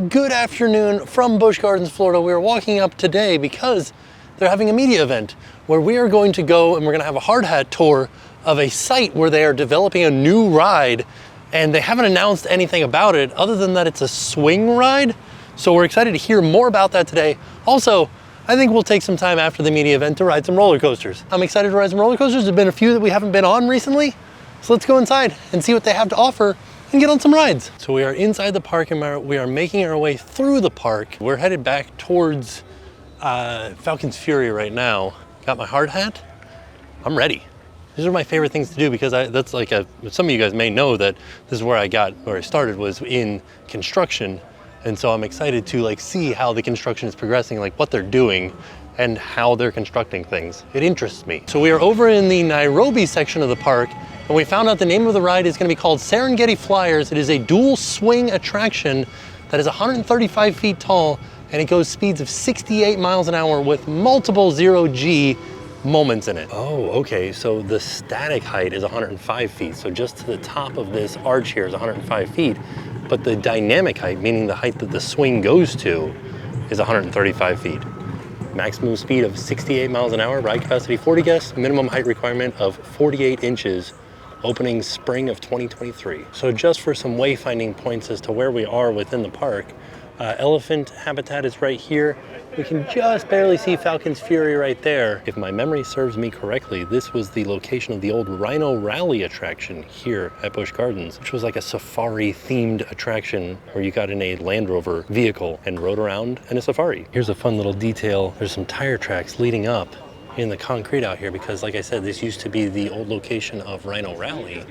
Good afternoon from Busch Gardens, Florida. We're walking up today because they're having a media event where we are going to go and we're gonna have a hard hat tour of a site where they are developing a new ride, and they haven't announced anything about it other than that it's a swing ride. So we're excited to hear more about that today. Also, I think we'll take some time after the media event to ride some roller coasters. I'm excited to ride some roller coasters. There's been a few that we haven't been on recently. So let's go inside and see what they have to offer and get on some rides. So we are inside the park and we are making our way through the park. We're headed back towards Falcon's Fury right now. Got my hard hat. I'm ready. These are my favorite things to do because that's like some of you guys may know that this is where I started was in construction. And so I'm excited to like see how the construction is progressing, like what they're doing and how they're constructing things. It interests me. So we are over in the Nairobi section of the park, and we found out the name of the ride is gonna be called Serengeti Flyers. It is a dual swing attraction that is 135 feet tall, and it goes speeds of 68 miles an hour with multiple 0G moments in it. Oh, okay, so the static height is 105 feet. So just to the top of this arch here is 105 feet, but the dynamic height, meaning the height that the swing goes to, is 135 feet. Maximum speed of 68 miles an hour, ride capacity 40 guests, minimum height requirement of 48 inches, opening spring of 2023. So just for some wayfinding points as to where we are within the park, elephant habitat is right here. We can just barely see Falcon's Fury right there. If my memory serves me correctly, this was the location of the old Rhino Rally attraction here at Busch Gardens, which was like a safari themed attraction where you got in a Land Rover vehicle and rode around in a safari. Here's a fun little detail. There's some tire tracks leading up in the concrete out here because, like I said, this used to be the old location of Rhino Rally,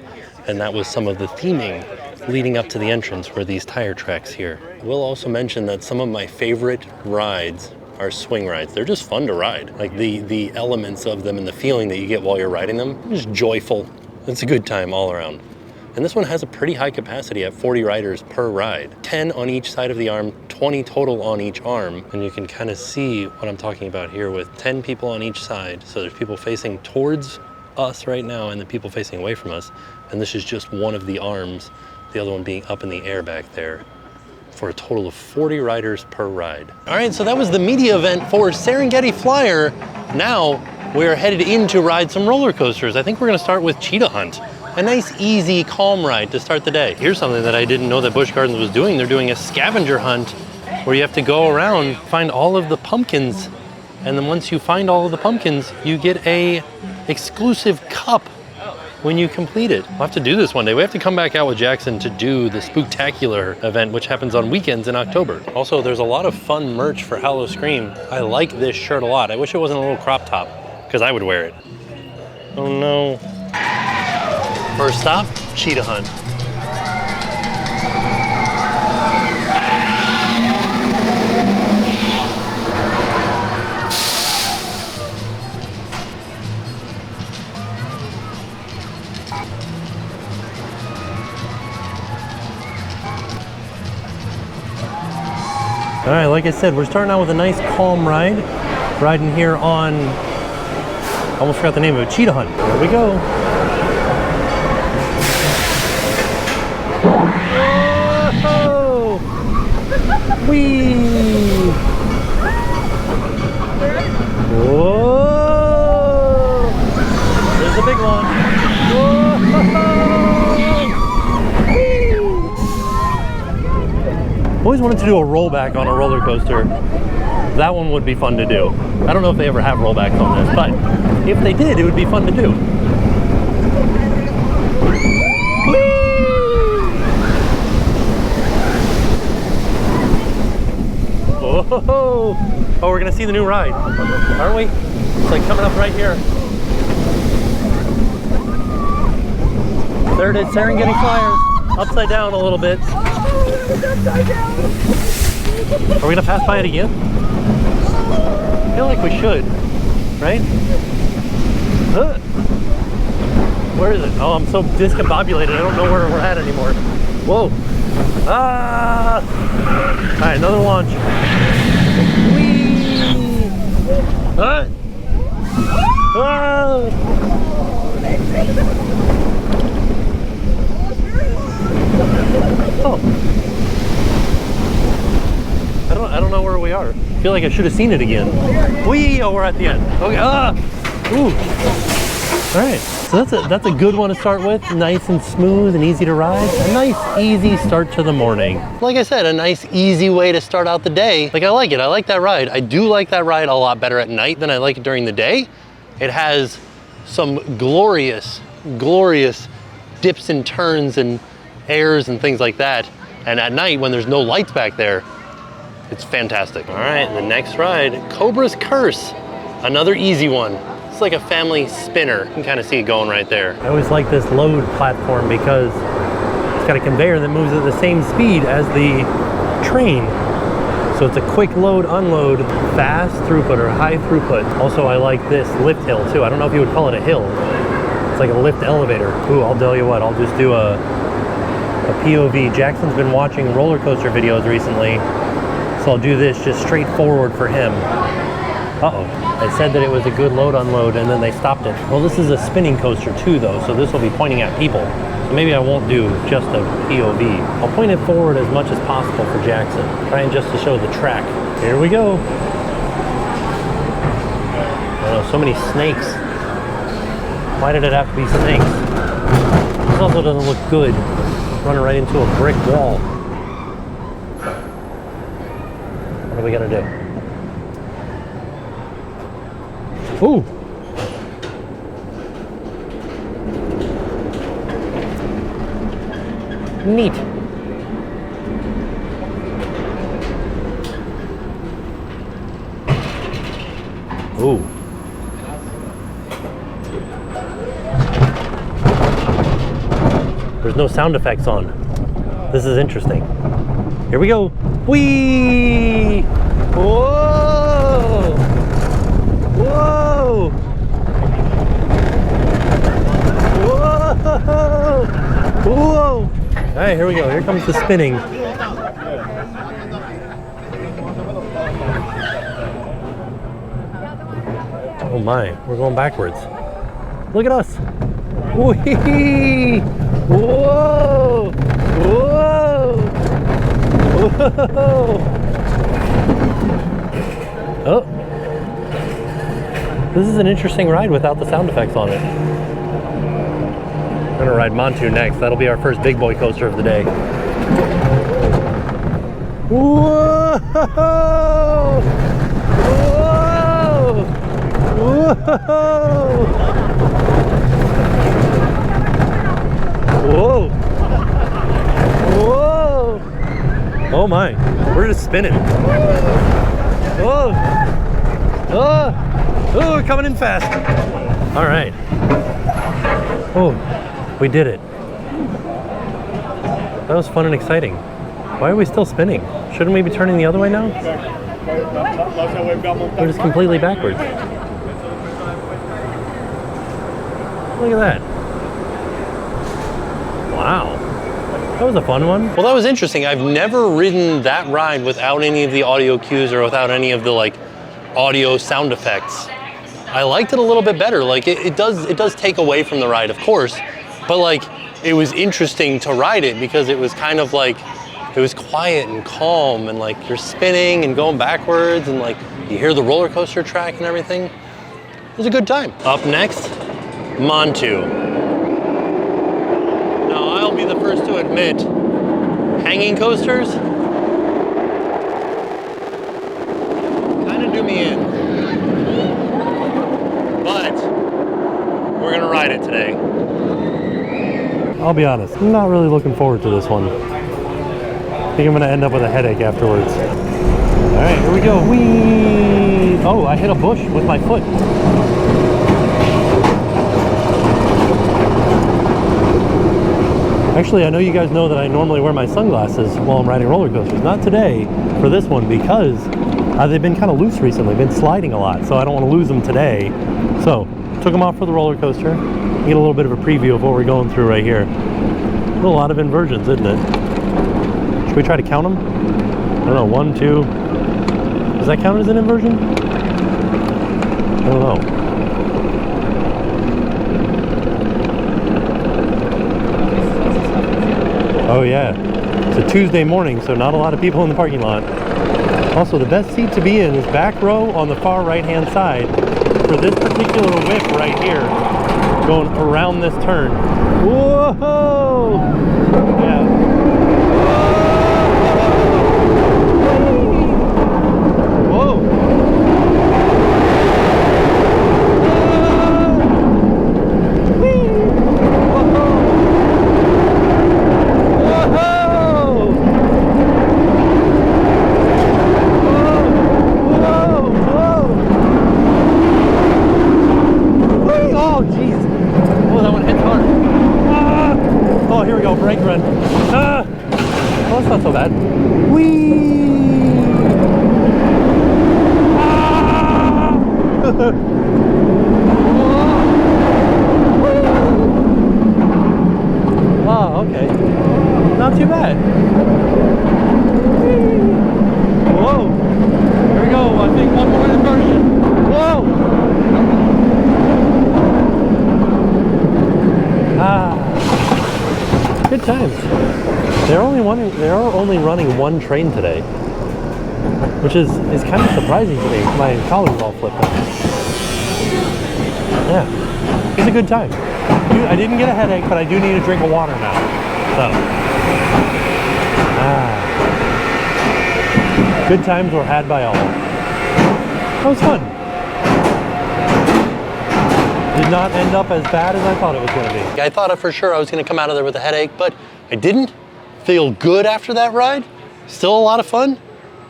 and that was some of the theming leading up to the entrance were these tire tracks here. I will also mention that some of my favorite rides are swing rides. They're just fun to ride. Like the elements of them and the feeling that you get while you're riding them, just joyful. It's a good time all around. And this one has a pretty high capacity at 40 riders per ride. 10 on each side of the arm, 20 total on each arm. And you can kind of see what I'm talking about here with 10 people on each side. So there's people facing towards us right now and the people facing away from us. And this is just one of the arms, the other one being up in the air back there, for a total of 40 riders per ride. All right, so that was the media event for Serengeti Flyer. Now we're headed in to ride some roller coasters. I think we're gonna start with Cheetah Hunt. A nice, easy, calm ride to start the day. Here's something that I didn't know that Busch Gardens was doing. They're doing a scavenger hunt where you have to go around, find all of the pumpkins, and then once you find all of the pumpkins, you get a exclusive cup when you complete it. We'll have to do this one day. We have to come back out with Jackson to do the Spooktacular event, which happens on weekends in October. Also, there's a lot of fun merch for Hallow Scream. I like this shirt a lot. I wish it wasn't a little crop top, because I would wear it. Oh no. First stop, Cheetah Hunt. All right, like I said, we're starting out with a nice calm ride. Riding here on, almost forgot the name of it, Cheetah Hunt. Here we go. Whoa! Whee! Whoa! There's a big one. Whoa! Always wanted to do a rollback on a roller coaster. That one would be fun to do. I don't know if they ever have rollbacks on this, but if they did, it would be fun to do. Whoa! Oh, we're gonna see the new ride, aren't we? It's like coming up right here. There it is, Serengeti Flyers. Upside down a little bit. Upside down. Are we gonna pass by it again? I feel like we should, right? Where is it? Oh, I'm so discombobulated. I don't know where we're at anymore. Whoa. Ah! All right, another launch. Whee! Ah! Ah! Oh. know where we are. I feel like I should have seen it again. Whee! Oh, we're at the end. Okay. Ah! Ooh. All right. So that's a good one to start with. Nice and smooth and easy to ride. A nice, easy start to the morning. Like I said, a nice, easy way to start out the day. Like, I like it. I like that ride. I do like that ride a lot better at night than I like it during the day. It has some glorious, glorious dips and turns and airs and things like that. And at night, when there's no lights back there, it's fantastic. All right, the next ride, Cobra Curse. Another easy one. It's like a family spinner. You can kind of see it going right there. I always like this load platform because it's got a conveyor that moves at the same speed as the train. So it's a quick load, unload, fast throughput or high throughput. Also, I like this lift hill too. I don't know if you would call it a hill. It's like a lift elevator. Ooh, I'll tell you what, I'll just do a POV. Jackson's been watching roller coaster videos recently, so I'll do this just straightforward for him. Uh-oh. I said that it was a good load unload and then they stopped it. Well, this is a spinning coaster too though, so this will be pointing at people. So maybe I won't do just a POV. I'll point it forward as much as possible for Jackson, trying just to show the track. Here we go. Oh, so many snakes. Why did it have to be snakes? This also doesn't look good. Running right into a brick wall. What are we gonna do? Ooh! Neat. Ooh. There's no sound effects on. This is interesting. Here we go. Whee! Whoa! Whoa! Whoa! Whoa! All right, here we go. Here comes the spinning. Oh my, we're going backwards. Look at us. Whee! Whoa! Whoa! Whoa! Oh! This is an interesting ride without the sound effects on it. We're gonna ride Montu next. That'll be our first big boy coaster of the day. Whoa! Whoa! Whoa! Whoa! Whoa! Oh my, we're just spinning. Whoa! Oh! Oh, we're coming in fast. All right. Oh, we did it. That was fun and exciting. Why are we still spinning? Shouldn't we be turning the other way now? We're just completely backwards. Look at that. Wow. That was a fun one. Well, that was interesting. I've never ridden that ride without any of the audio cues or without any of the like audio sound effects. I liked it a little bit better. Like it does take away from the ride, of course, but like it was interesting to ride it because it was kind of like, it was quiet and calm and like you're spinning and going backwards and like you hear the roller coaster track and everything. It was a good time. Up next, Montu. Now I'll be the first to admit, hanging coasters kind of do me in. But we're gonna ride it today. I'll be honest, I'm not really looking forward to this one. I think I'm gonna end up with a headache afterwards. All right, here we go. Whee! Oh, I hit a bush with my foot. Actually, I know you guys know that I normally wear my sunglasses while I'm riding roller coasters. Not today for this one because they've been kind of loose recently. Been sliding a lot, so I don't want to lose them today. So, took them off for the roller coaster. Get a little bit of a preview of what we're going through right here. A lot of inversions, isn't it? Should we try to count them? I don't know, 1, 2. Does that count as an inversion? I don't know. Oh yeah, it's a Tuesday morning, so not a lot of people in the parking lot. Also, the best seat to be in is back row on the far right-hand side for this particular whip right here, going around this turn. Whoa! Yeah. Brake run. Well, that's not so bad. Whee! Oh, okay. Not too bad. Whoa! Here we go. I think one more inversion. Whoa! Good times. They're only running one train today, which is kind of surprising to me. My collar's all flipped up. Yeah, it's a good time. I didn't get a headache, but I do need a drink of water now. So, good times were had by all. That was fun. Did not end up as bad as I thought it was going to be. I thought for sure I was going to come out of there with a headache, but I didn't. Feel good after that ride. Still a lot of fun.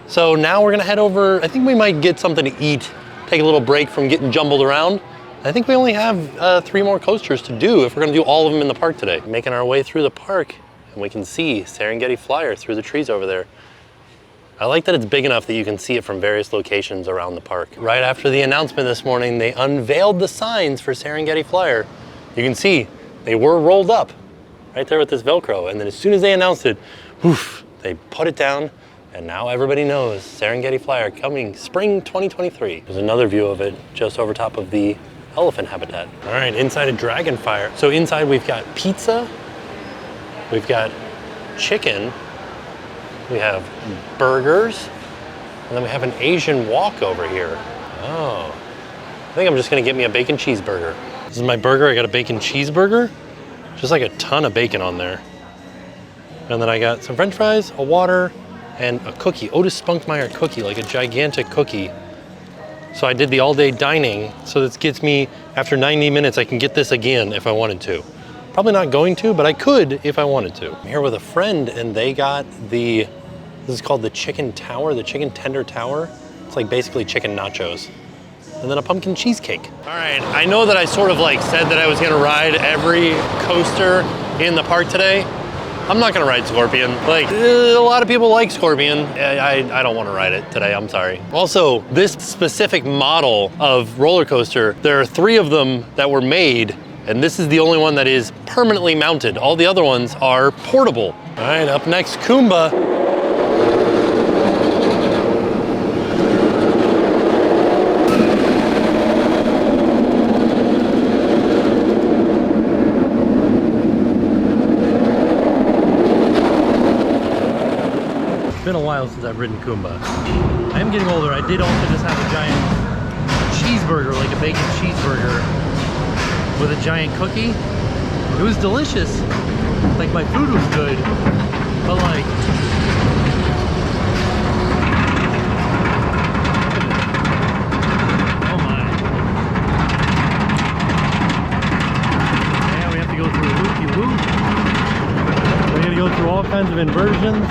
So now we're going to head over. I think we might get something to eat, take a little break from getting jumbled around. I think we only have 3 more coasters to do if we're going to do all of them in the park today. Making our way through the park, and we can see Serengeti Flyer through the trees over there. I like that it's big enough that you can see it from various locations around the park. Right after the announcement this morning, they unveiled the signs for Serengeti Flyer. You can see they were rolled up right there with this Velcro. And then as soon as they announced it, whoosh, they put it down. And now everybody knows Serengeti Flyer coming spring 2023. There's another view of it just over top of the elephant habitat. All right, inside a dragon fire. So inside we've got pizza, we've got chicken, we have burgers, and then we have an Asian wok over here. Oh, I think I'm just gonna get me a bacon cheeseburger. This is my burger. I got a bacon cheeseburger, just like a ton of bacon on there. And then I got some French fries, a water, and a cookie, Otis Spunkmeyer cookie, like a gigantic cookie. So I did the all-day dining, so this gets me, after 90 minutes, I can get this again if I wanted to. Probably not going to, but I could if I wanted to. I'm here with a friend, and they got this is called the chicken tower, the chicken tender tower. It's like basically chicken nachos. And then a pumpkin cheesecake. All right, I know that I sort of like said that I was gonna ride every coaster in the park today. I'm not gonna ride Scorpion. Like, a lot of people like Scorpion. I don't wanna ride it today, I'm sorry. Also, this specific model of roller coaster, there are 3 of them that were made, and this is the only one that is permanently mounted. All the other ones are portable. All right, up next, Kumba. It's been a while since I've ridden Kumba. I am getting older. I did also just have a giant cheeseburger, like a bacon cheeseburger with a giant cookie. It was delicious. Like, my food was good, but like, oh my. Yeah, we have to go through a loop-de-loop. We're gonna go through all kinds of inversions.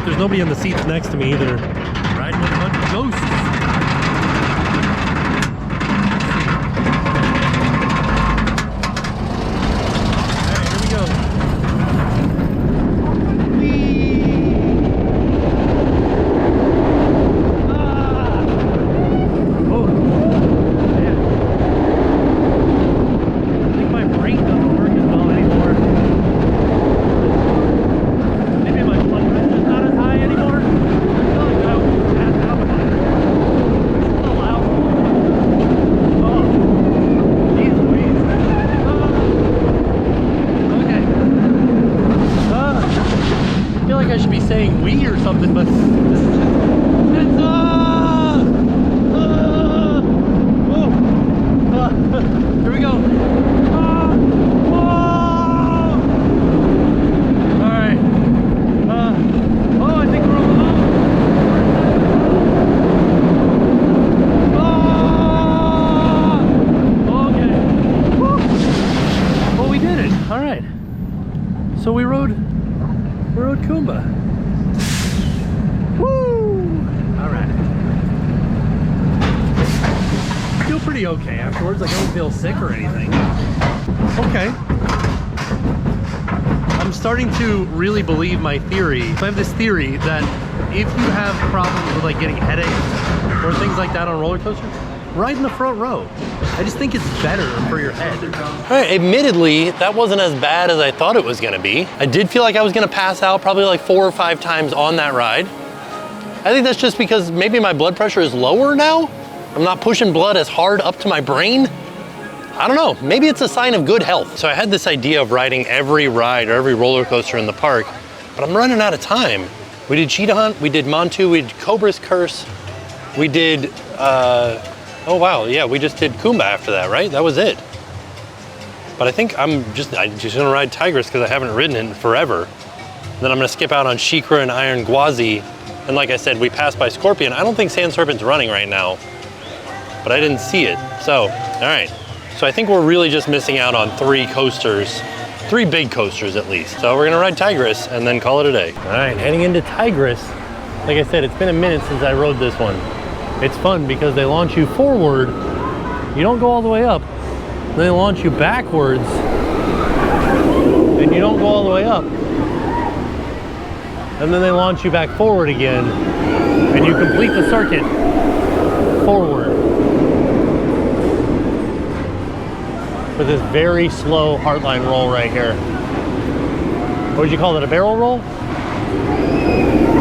There's nobody in the seats next to me either. Riding with a bunch of ghosts. Alright, here we go. Oh, man. I think my brake doesn't work as well anymore. Maybe my blood pressure's not as high anymore. I feel like I be okay afterwards. Like, I don't feel sick or anything. Okay. I'm starting to really believe my theory. So I have this theory that if you have problems with like getting headaches or things like that on roller coasters, ride in the front row. I just think it's better for your head. All right, admittedly, that wasn't as bad as I thought it was gonna be. I did feel like I was gonna pass out probably like 4 or 5 times on that ride. I think that's just because maybe my blood pressure is lower now. I'm not pushing blood as hard up to my brain. I don't know, maybe it's a sign of good health. So I had this idea of riding every ride or every roller coaster in the park, but I'm running out of time. We did Cheetah Hunt, we did Montu, we did Cobra Curse, we did, oh wow, yeah, we just did Kumba after that, right? That was it. But I think I'm just gonna ride Tigris because I haven't ridden it in forever. And then I'm gonna skip out on Shikra and Iron Gwazi. And like I said, we passed by Scorpion. I don't think Sand Serpent's running right now, but I didn't see it. So, all right. So I think we're really just missing out on 3 coasters, 3 big coasters at least. So we're gonna ride Tigris and then call it a day. All right, heading into Tigris. Like I said, it's been a minute since I rode this one. It's fun because they launch you forward. You don't go all the way up. Then they launch you backwards and you don't go all the way up. And then they launch you back forward again and you complete the circuit forward with this very slow heartline roll right here. What would you call it, a barrel roll?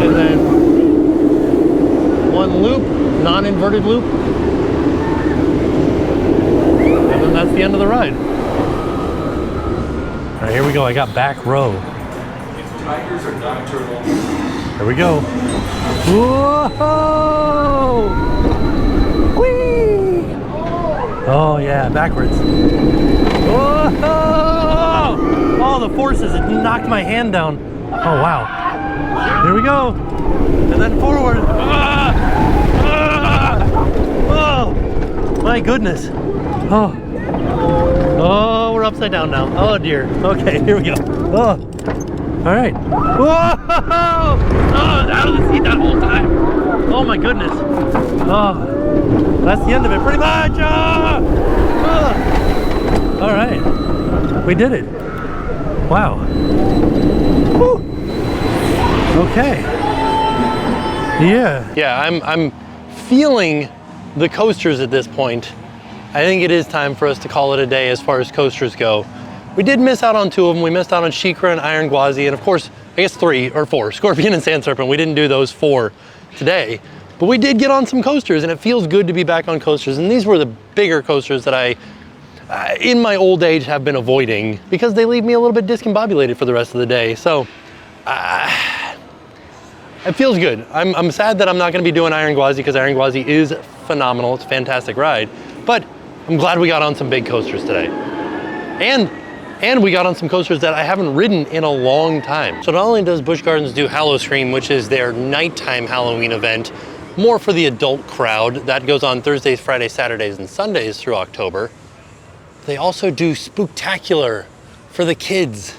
And then 1 loop, non-inverted loop. And then that's the end of the ride. All right, here we go, I got back row. Tigers are nocturnal. Here we go. Whoa! Whee! Oh yeah, backwards. Whoa! Oh, the forces, it knocked my hand down. Oh wow. Here we go. And then forward. Oh, my goodness. Oh. Oh, we're upside down now. Oh dear. Okay, here we go. Oh. All right. Whoa! Oh, out of the seat that whole time. Oh my goodness. Oh, that's the end of it, pretty much. Oh! Oh. All right, we did it. Wow. Woo. Okay. Yeah. Yeah, I'm feeling the coasters at this point. I think it is time for us to call it a day as far as coasters go. We did miss out on 2 of them. We missed out on Shikra and Iron Gwazi, and of course, I guess 3 or 4, Scorpion and Sand Serpent. We didn't do those 4 today, but we did get on some coasters, and it feels good to be back on coasters. And these were the bigger coasters that I, in my old age, have been avoiding because they leave me a little bit discombobulated for the rest of the day. So, it feels good. I'm sad that I'm not gonna be doing Iron Gwazi because Iron Gwazi is phenomenal. It's a fantastic ride, but I'm glad we got on some big coasters today. And we got on some coasters that I haven't ridden in a long time. So not only does Busch Gardens do Hallow Scream, which is their nighttime Halloween event, more for the adult crowd, that goes on Thursdays, Fridays, Saturdays, and Sundays through October. They also do Spooktacular for the kids.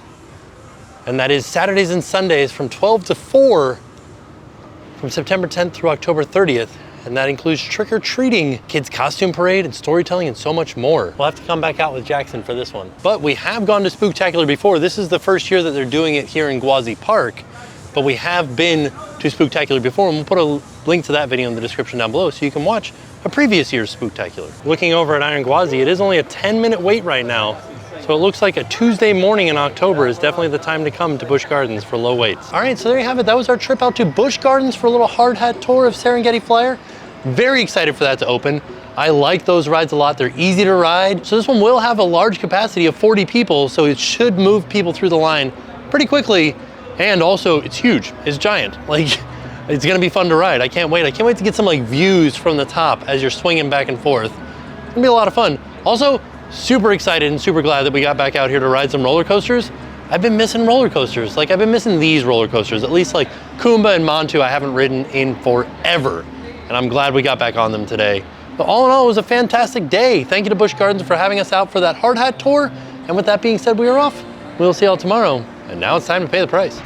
And that is Saturdays and Sundays from 12 to 4 from September 10th through October 30th. And that includes trick-or-treating, kids costume parade, and storytelling, and so much more. We'll have to come back out with Jackson for this one. But we have gone to Spooktacular before. This is the first year that they're doing it here in Gwazi Park, but we have been to Spooktacular before, and we'll put a link to that video in the description down below so you can watch a previous year's Spooktacular. Looking over at Iron Gwazi, it is only a 10-minute wait right now, so it looks like a Tuesday morning in October is definitely the time to come to Busch Gardens for low waits. All right, so there you have it. That was our trip out to Busch Gardens for a little hard hat tour of Serengeti Flyer. Very excited for that to open. I like those rides a lot. They're easy to ride. So this one will have a large capacity of 40 people, so it should move people through the line pretty quickly. And also, it's huge. It's giant. Like, it's gonna be fun to ride. I can't wait. I can't wait to get some like views from the top as you're swinging back and forth. It's gonna be a lot of fun. Also, super excited and super glad that we got back out here to ride some roller coasters. I've been missing roller coasters. Like, I've been missing these roller coasters. At least like Kumba and Montu I haven't ridden in forever. And I'm glad we got back on them today. But all in all, it was a fantastic day. Thank you to Busch Gardens for having us out for that hard hat tour. And with that being said, we are off. We'll see y'all tomorrow. And now it's time to pay the price.